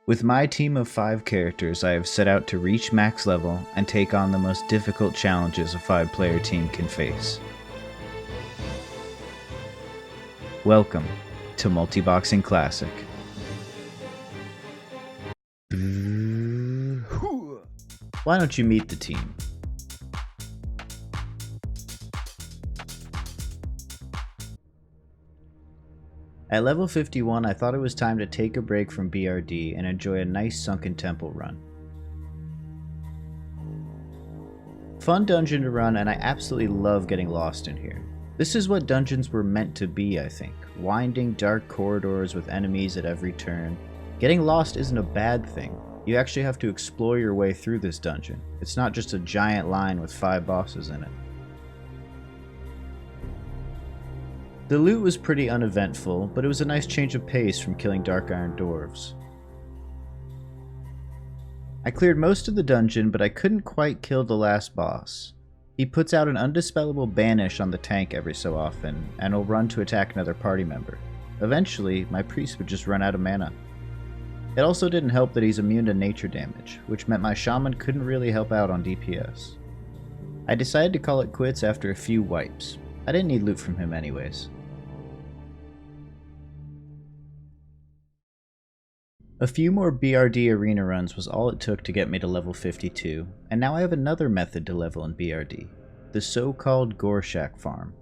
With my team of 5 characters, I have set out to reach max level and take on the most difficult challenges a 5-player team can face. Welcome to Multiboxing Classic. Why don't you meet the team? At level 51, I thought it was time to take a break from BRD and enjoy a nice Sunken Temple run. Fun dungeon to run, and I absolutely love getting lost in here. This is what dungeons were meant to be, I think. Winding dark corridors with enemies at every turn. Getting lost isn't a bad thing. You actually have to explore your way through this dungeon. It's not just a giant line with 5 bosses in it. The loot was pretty uneventful, but it was a nice change of pace from killing Dark Iron Dwarves. I cleared most of the dungeon, but I couldn't quite kill the last boss. He puts out an undispellable banish on the tank every so often, and will run to attack another party member. Eventually, my priest would just run out of mana. It also didn't help that he's immune to nature damage, which meant my shaman couldn't really help out on DPS. I decided to call it quits after a few wipes. I didn't need loot from him anyways. A few more BRD arena runs was all it took to get me to level 52, and now I have another method to level in BRD, the so-called Gorshak farm.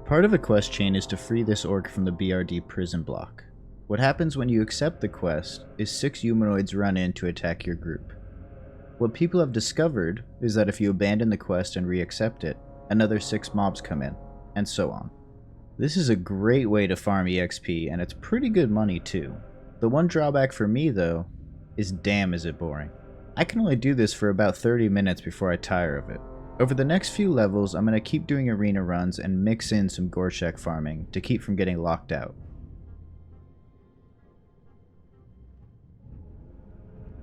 Part of a quest chain is to free this orc from the BRD prison block. What happens when you accept the quest is 6 humanoids run in to attack your group. What people have discovered is that if you abandon the quest and re-accept it, another 6 mobs come in, and so on. This is a great way to farm EXP, and it's pretty good money too. The one drawback for me, though, is damn is it boring. I can only do this for about 30 minutes before I tire of it. Over the next few levels, I'm going to keep doing arena runs and mix in some Gorshak farming to keep from getting locked out.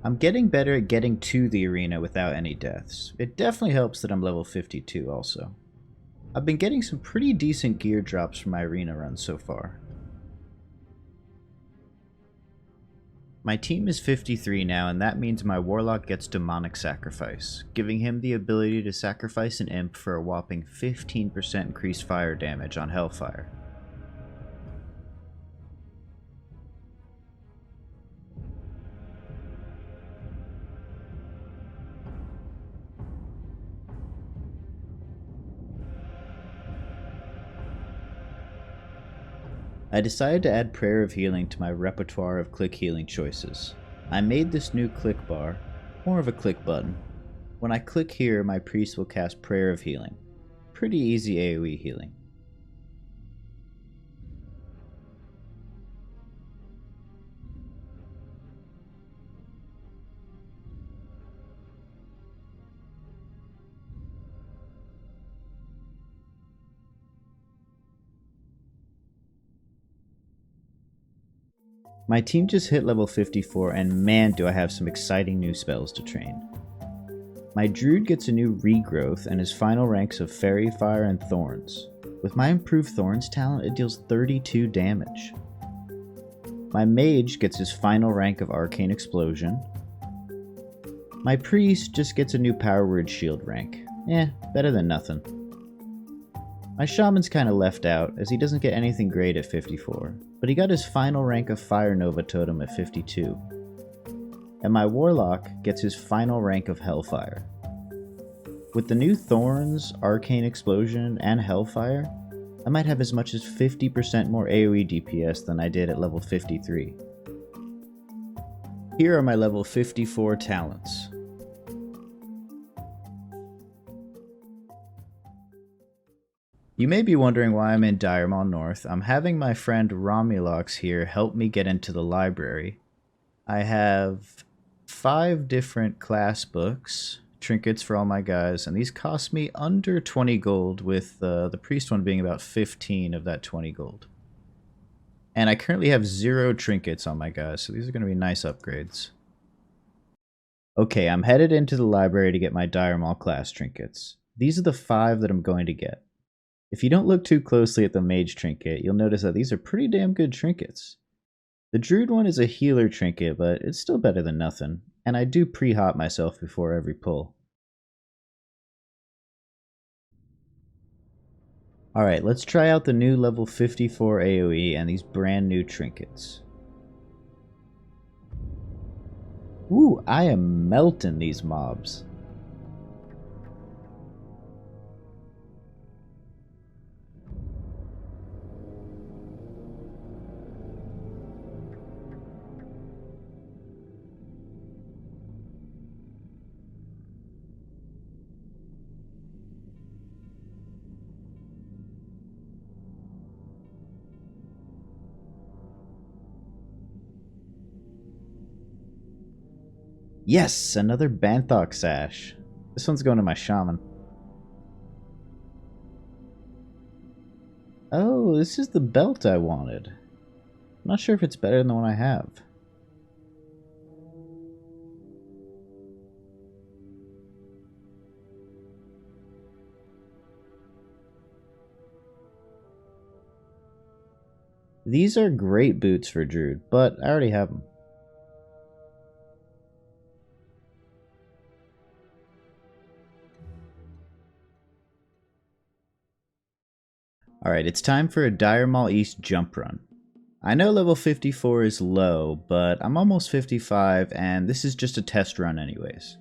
I'm getting better at getting to the arena without any deaths. It definitely helps that I'm level 52 also. I've been getting some pretty decent gear drops from my arena runs so far. My team is 53 now, and that means my warlock gets demonic sacrifice, giving him the ability to sacrifice an imp for a whopping 15% increased fire damage on Hellfire. I decided to add Prayer of Healing to my repertoire of click healing choices. I made this new click bar, more of a click button. When I click here, my priest will cast Prayer of Healing. Pretty easy AoE healing. My team just hit level 54, and man do I have some exciting new spells to train. My druid gets a new regrowth and his final ranks of Fairy Fire and Thorns. With my improved Thorns talent, it deals 32 damage. My mage gets his final rank of Arcane Explosion. My priest just gets a new Power Word Shield rank. Better than nothing. My shaman's kinda left out, as he doesn't get anything great at 54, but he got his final rank of Fire Nova Totem at 52. And my warlock gets his final rank of Hellfire. With the new Thorns, Arcane Explosion, and Hellfire, I might have as much as 50% more AoE DPS than I did at level 53. Here are my level 54 talents. You may be wondering why I'm in Dire Maul North. I'm having my friend Romulox here help me get into the library. I have 5 different class books, trinkets for all my guys, and these cost me under 20 gold, with the priest one being about 15 of that 20 gold. And I currently have 0 trinkets on my guys, so these are going to be nice upgrades. Okay, I'm headed into the library to get my Dire Maul class trinkets. These are the 5 that I'm going to get. If you don't look too closely at the mage trinket, you'll notice that these are pretty damn good trinkets. The Druid one is a healer trinket, but it's still better than nothing, and I do pre-hop myself before every pull. Alright, let's try out the new level 54 AoE and these brand new trinkets. Ooh, I am melting these mobs. Yes, another Banthok Sash. This one's going to my Shaman. Oh, this is the belt I wanted. I'm not sure if it's better than the one I have. These are great boots for Druid, but I already have them. Alright, it's time for a Dire Maul East jump run. I know level 54 is low, but I'm almost 55 and this is just a test run anyways.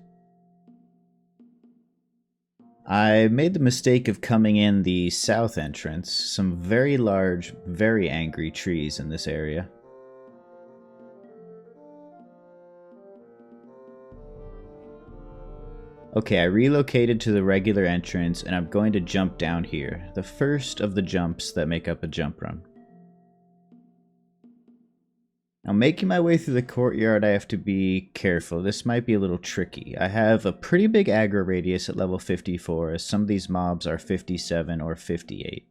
I made the mistake of coming in the south entrance, some very large, very angry trees in this area. Okay, I relocated to the regular entrance and I'm going to jump down here, the first of the jumps that make up a jump run. Now making my way through the courtyard I have to be careful, this might be a little tricky. I have a pretty big aggro radius at level 54 as some of these mobs are 57 or 58.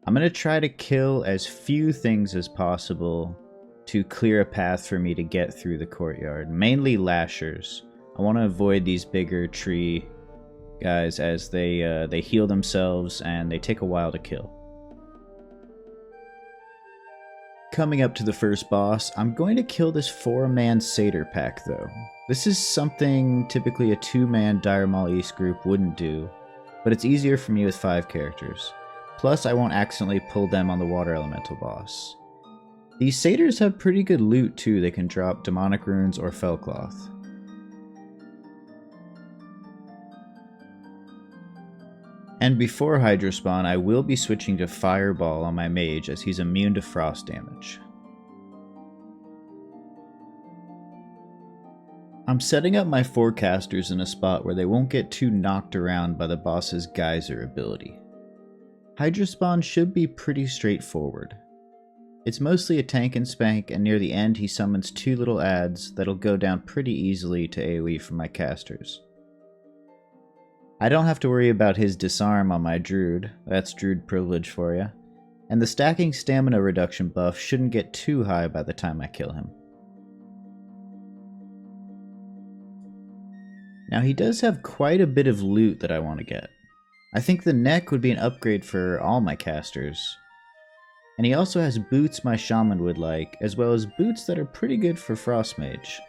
I'm going to try to kill as few things as possible to clear a path for me to get through the courtyard, mainly lashers. I want to avoid these bigger tree guys as they heal themselves and they take a while to kill. Coming up to the first boss, I'm going to kill this 4-man Satyr pack though. This is something typically a 2-man Dire Maul East group wouldn't do, but it's easier for me with 5 characters. Plus I won't accidentally pull them on the water elemental boss. These Satyrs have pretty good loot too, they can drop demonic runes or fellcloth. And before Hydrospawn, I will be switching to Fireball on my mage as he's immune to frost damage. I'm setting up my forecasters in a spot where they won't get too knocked around by the boss's geyser ability. Hydrospawn should be pretty straightforward. It's mostly a tank and spank, and near the end he summons 2 little adds that'll go down pretty easily to AoE from my casters. I don't have to worry about his disarm on my Druid, that's Druid privilege for ya, and the stacking stamina reduction buff shouldn't get too high by the time I kill him. Now he does have quite a bit of loot that I want to get. I think the neck would be an upgrade for all my casters. And he also has boots my shaman would like, as well as boots that are pretty good for Frost Mage.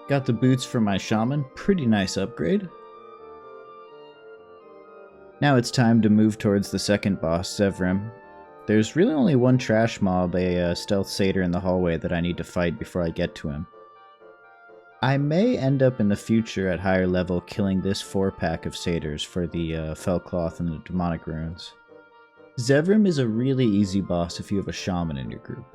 Got the boots for my shaman, pretty nice upgrade. Now it's time to move towards the second boss, Zevrim. There's really only one trash mob, a stealth satyr in the hallway that I need to fight before I get to him. I may end up in the future at higher level killing this 4-pack of satyrs for the fellcloth and the demonic runes. Zevrim is a really easy boss if you have a shaman in your group.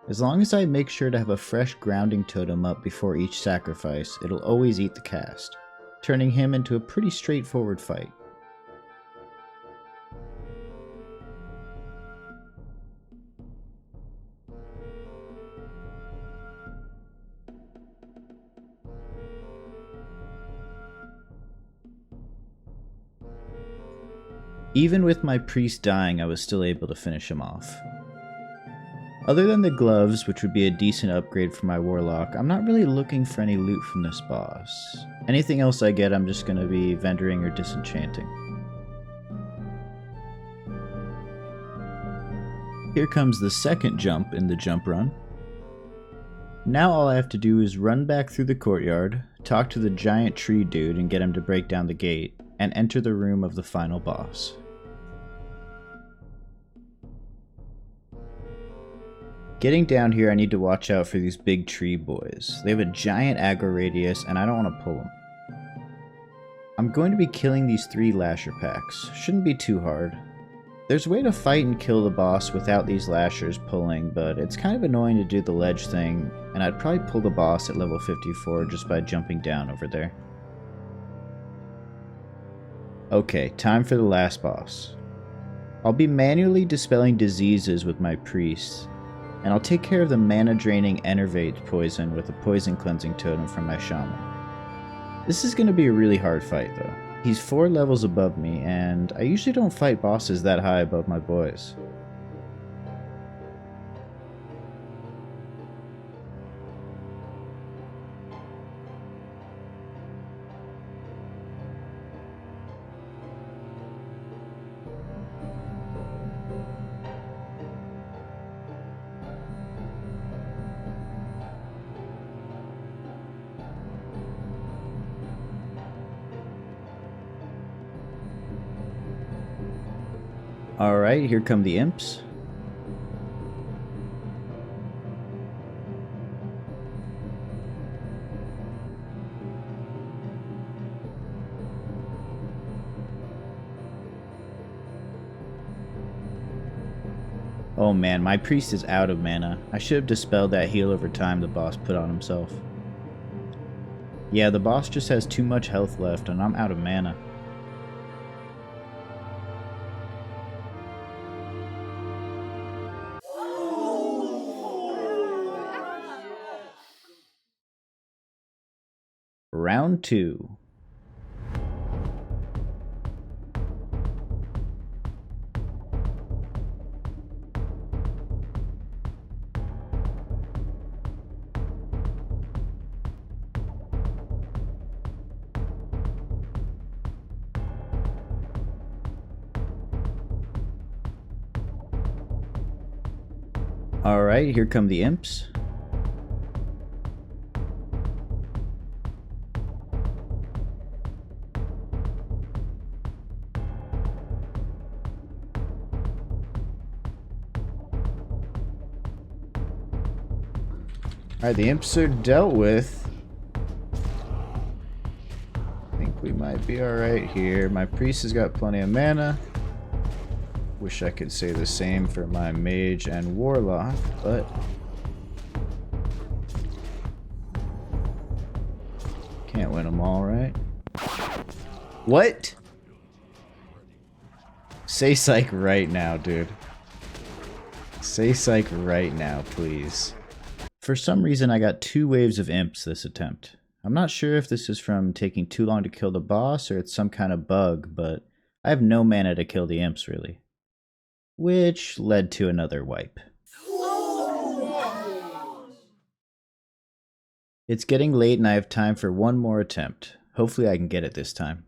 As long as I make sure to have a fresh grounding totem up before each sacrifice, it'll always eat the cast, turning him into a pretty straightforward fight. Even with my priest dying, I was still able to finish him off. Other than the gloves, which would be a decent upgrade for my warlock, I'm not really looking for any loot from this boss. Anything else I get, I'm just going to be vendoring or disenchanting. Here comes the second jump in the jump run. Now all I have to do is run back through the courtyard, talk to the giant tree dude and get him to break down the gate, and enter the room of the final boss. Getting down here, I need to watch out for these big tree boys. They have a giant aggro radius and I don't want to pull them. I'm going to be killing these 3 lasher packs. Shouldn't be too hard. There's a way to fight and kill the boss without these lashers pulling, but it's kind of annoying to do the ledge thing, and I'd probably pull the boss at level 54 just by jumping down over there. Okay, time for the last boss. I'll be manually dispelling diseases with my priest, and I'll take care of the mana draining enervate poison with a poison cleansing totem from my shaman. This is going to be a really hard fight though. He's 4 levels above me, and I usually don't fight bosses that high above my boys. Alright, here come the imps. Oh man, my priest is out of mana. I should have dispelled that heal over time the boss put on himself. Yeah, the boss just has too much health left and I'm out of mana. Round 2. Alright, here come the imps. Alright, the imps are dealt with. I think we might be alright here. My priest has got plenty of mana. Wish I could say the same for my mage and warlock, but can't win them all, right? What? Say psych right now, dude. Say psych right now, please. For some reason, I got 2 waves of imps this attempt. I'm not sure if this is from taking too long to kill the boss or it's some kind of bug, but I have no mana to kill the imps, really. Which led to another wipe. It's getting late and I have time for one more attempt. Hopefully I can get it this time.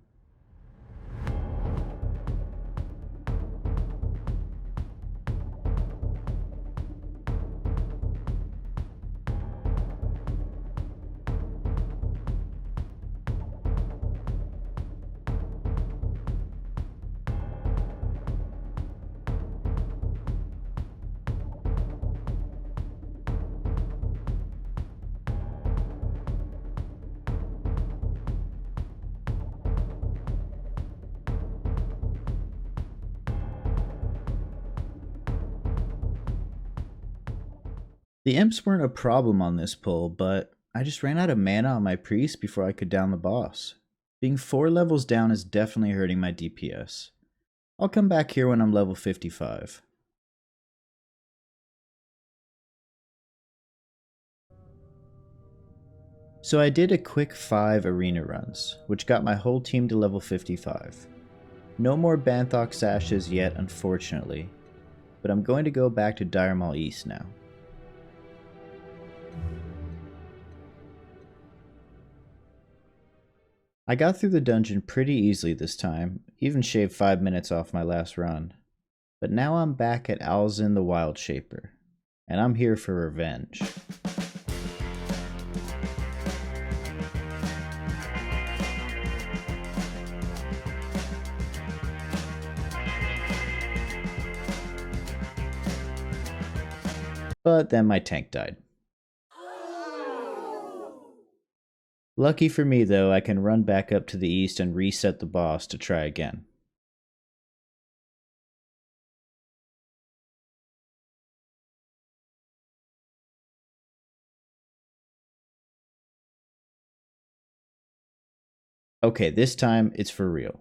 The imps weren't a problem on this pull, but I just ran out of mana on my priest before I could down the boss. Being 4 levels down is definitely hurting my DPS. I'll come back here when I'm level 55. So I did a quick 5 arena runs, which got my whole team to level 55. No more Banthox Ashes yet, unfortunately, but I'm going to go back to Dire Maul East now. I got through the dungeon pretty easily this time, even shaved 5 minutes off my last run. But now I'm back at Alzin the Wild Shaper, and I'm here for revenge. But then my tank died. Lucky for me though, I can run back up to the east and reset the boss to try again. Okay, this time it's for real.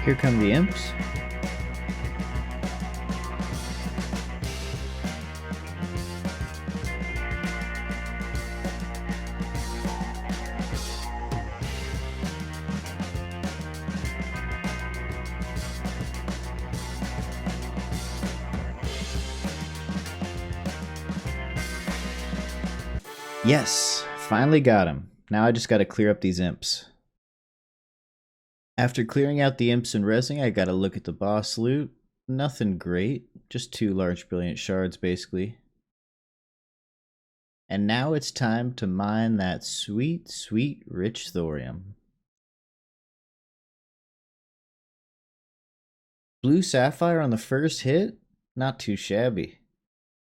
Here come the imps. Yes, finally got him. Now I just gotta clear up these imps. After clearing out the imps and rezzing, I gotta look at the boss loot. Nothing great, just 2 large brilliant shards basically. And now it's time to mine that sweet, sweet rich thorium. Blue sapphire on the first hit? Not too shabby.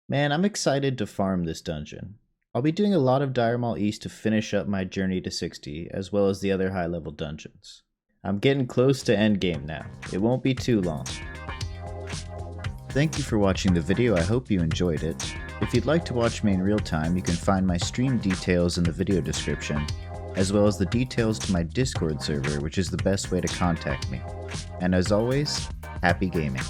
Man, I'm excited to farm this dungeon. I'll be doing a lot of Dire Maul East to finish up my journey to 60, as well as the other high level dungeons. I'm getting close to endgame now. It won't be too long. Thank you for watching the video, I hope you enjoyed it. If you'd like to watch me in real time, you can find my stream details in the video description, as well as the details to my Discord server, which is the best way to contact me. And as always, happy gaming.